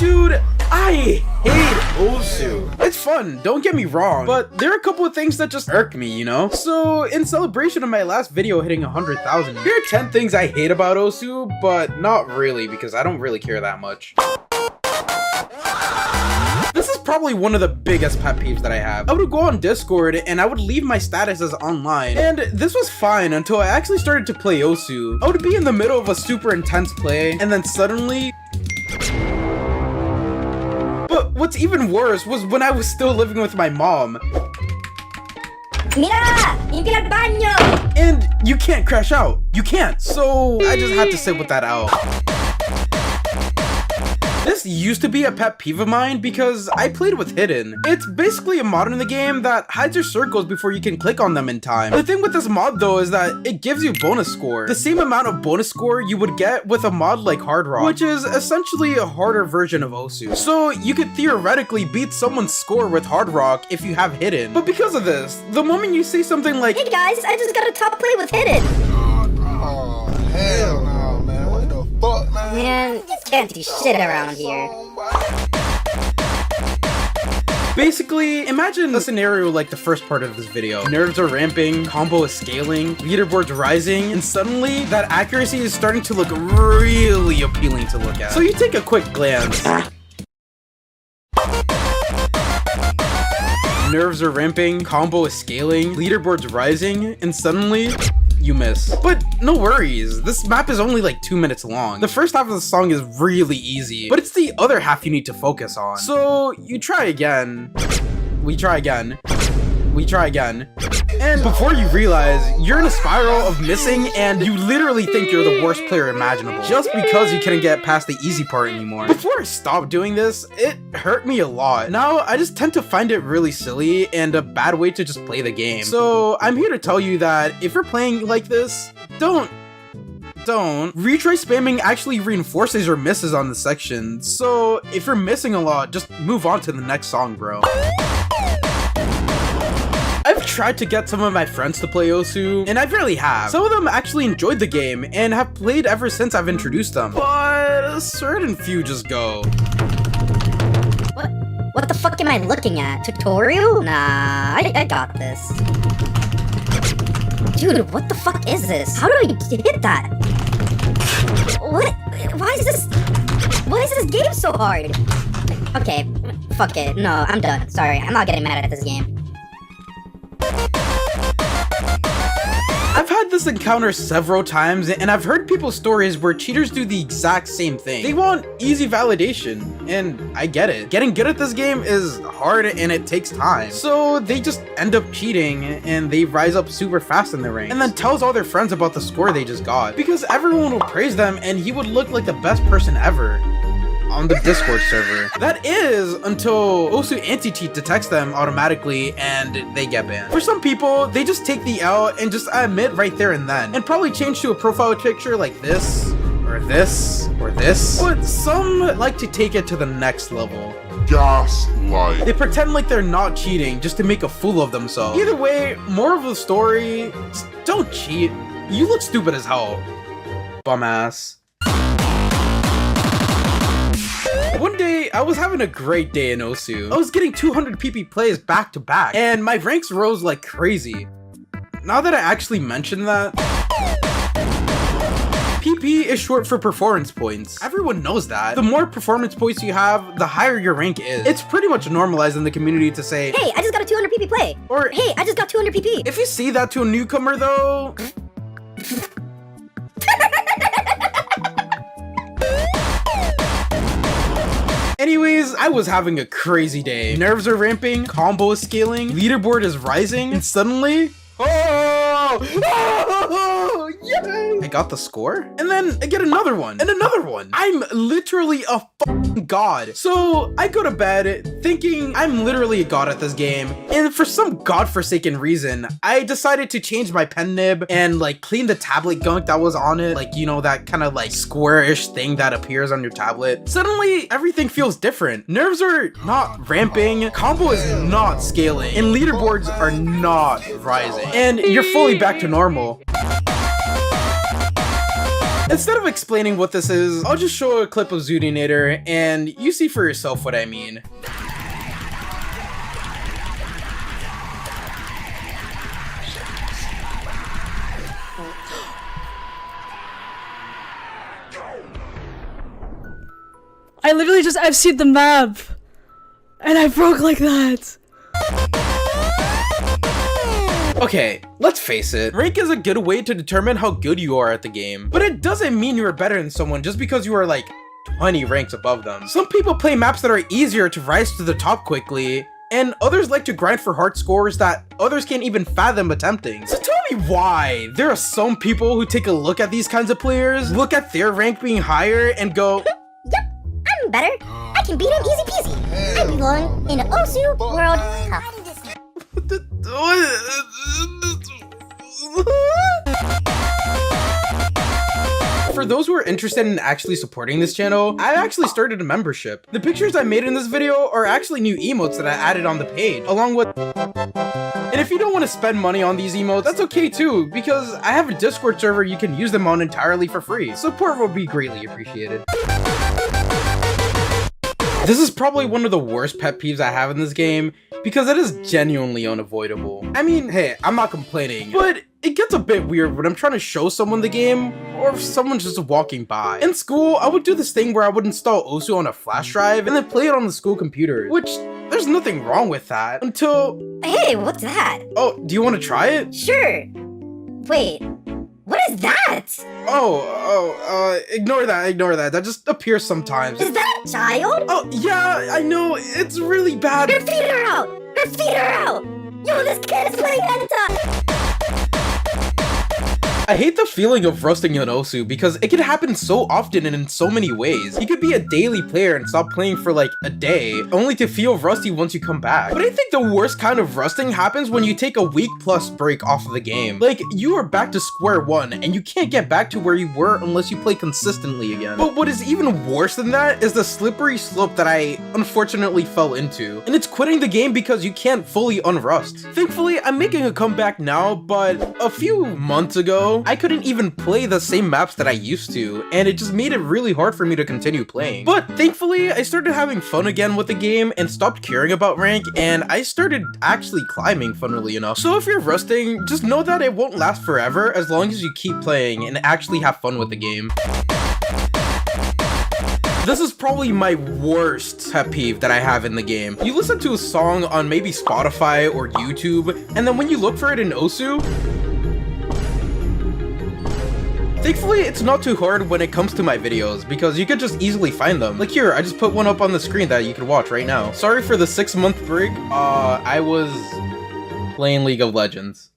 Dude, I hate Osu. It's fun, don't get me wrong, but there are a couple of things that just irk me, you know? So, in celebration of my last video hitting 100,000, here are 10 things I hate about Osu, but not really, because I don't really care that much. This is probably one of the biggest pet peeves that I have. I would go on Discord and I would leave my status as online, and this was fine until I actually started to play Osu. I would be in the middle of a super intense play, and then suddenly... But what's even worse was when I was still living with my mom. Mira! Limpia el baño! And you can't crash out. You can't. So I just had to sit with that out. This used to be a pet peeve of mine because I played with Hidden. It's basically a mod in the game that hides your circles before you can click on them in time. The thing with this mod though is that it gives you bonus score. The same amount of bonus score you would get with a mod like Hard Rock, which is essentially a harder version of Osu. So you could theoretically beat someone's score with Hard Rock if you have Hidden. But because of this, the moment you say something like, "Hey guys, I just got a top play with Hidden." Oh, hell no, man. What the fuck, man? Man, you can't do shit around here. Basically, imagine a scenario like the first part of this video. Nerves are ramping, combo is scaling, leaderboard's rising, and suddenly that accuracy is starting to look really appealing to look at. So you take a quick glance. Nerves are ramping, combo is scaling, leaderboard's rising, and suddenly... you miss. But no worries, this map is only like 2 minutes long. The first half of the song is really easy, but it's the other half you need to focus on. So you try again, we try again, we try again, and before you realize, you're in a spiral of missing and you literally think you're the worst player imaginable just because you couldn't get past the easy part anymore. Before I stopped doing this, it hurt me a lot. Now I just tend to find it really silly and a bad way to just play the game. So I'm here to tell you that if you're playing like this, don't. Retry spamming actually reinforces your misses on the section. So if you're missing a lot, just move on to the next song, bro. I've tried to get some of my friends to play Osu, and I really have. Some of them actually enjoyed the game and have played ever since I've introduced them, but a certain few just go. What the fuck am I looking at? Tutorial? Nah, I got this. Dude, what the fuck is this? How do I hit that? What? Why is this game so hard? Okay, fuck it. No, I'm done. Sorry, I'm not getting mad at this game. I've had this encounter several times, and I've heard people's stories where cheaters do the exact same thing. They want easy validation, and I get it. Getting good at this game is hard and it takes time. So they just end up cheating, and they rise up super fast in the ranks, and then tells all their friends about the score they just got, because everyone will praise them and he would look like the best person ever on the Discord server. That is until Osu anti-cheat detects them automatically and they get banned. For some people, they just take the L and just admit right there and then, and probably change to a profile picture like this, or this, or this. But some like to take it to the next level. Gaslight. They pretend like they're not cheating just to make a fool of themselves. Either way, moral of the story, don't cheat. You look stupid as hell. Bum ass. One day, I was having a great day in Osu. I was getting 200 PP plays back to back, and my ranks rose like crazy. Now that I actually mentioned that, PP is short for performance points. Everyone knows that. The more performance points you have, the higher your rank is. It's pretty much normalized in the community to say, "Hey, I just got a 200 PP play," or "Hey, I just got 200 PP." If you say that to a newcomer though, anyways, I was having a crazy day. Nerves are ramping, combo is scaling, leaderboard is rising, and suddenly, oh, yay! I got the score, and then I get another one, and another one. I'm literally a fucking god. So I go to bed thinking I'm literally a god at this game, and for some godforsaken reason, I decided to change my pen nib and like clean the tablet gunk that was on it, like, you know, that kind of like squarish thing that appears on your tablet. Suddenly, everything feels different. Nerves are not ramping, combo is not scaling, and leaderboards are not rising, and you're fully back to normal. Instead of explaining what this is, I'll just show a clip of Zoodinator and you see for yourself what I mean. I literally just FC'd the map. And I broke like that. Okay, let's face it, rank is a good way to determine how good you are at the game, but it doesn't mean you are better than someone just because you are like 20 ranks above them. Some people play maps that are easier to rise to the top quickly, and others like to grind for hard scores that others can't even fathom attempting. So tell me why there are some people who take a look at these kinds of players, look at their rank being higher, and go, Yep, I'm better. I can beat him easy peasy. I belong in Osu World Cup. For those who are interested in actually supporting this channel, I actually started a membership. The pictures I made in this video are actually new emotes that I added on the page, along with... And if you don't want to spend money on these emotes, that's okay too, because I have a Discord server you can use them on entirely for free. Support will be greatly appreciated. This is probably one of the worst pet peeves I have in this game, because it is genuinely unavoidable. I mean, hey, I'm not complaining, but it gets a bit weird when I'm trying to show someone the game, or if someone's just walking by. In school, I would do this thing where I would install Osu on a flash drive and then play it on the school computer, which there's nothing wrong with that, until... Hey, what's that? Oh, do you want to try it? Sure. Wait, what is that? Ignore that, that just appears sometimes. Is that a child? Oh, yeah, I know, it's really bad. Her feet are out! Her feet are out! Yo, this kid is playing hentai! I hate the feeling of rusting an Osu because it can happen so often and in so many ways. You could be a daily player and stop playing for like a day, only to feel rusty once you come back. But I think the worst kind of rusting happens when you take a week plus break off of the game. Like, you are back to square one and you can't get back to where you were unless you play consistently again. But what is even worse than that is the slippery slope that I unfortunately fell into. And it's quitting the game because you can't fully unrust. Thankfully, I'm making a comeback now, but a few months ago, I couldn't even play the same maps that I used to, and it just made it really hard for me to continue playing. But thankfully, I started having fun again with the game and stopped caring about rank, and I started actually climbing, funnily enough. So if you're rusting, just know that it won't last forever as long as you keep playing and actually have fun with the game. This is probably my worst pet peeve that I have in the game. You listen to a song on maybe Spotify or YouTube, and then when you look for it in Osu, thankfully, it's not too hard when it comes to my videos, because you could just easily find them. Like here, I just put one up on the screen that you can watch right now. Sorry for the 6-month break, I was playing League of Legends.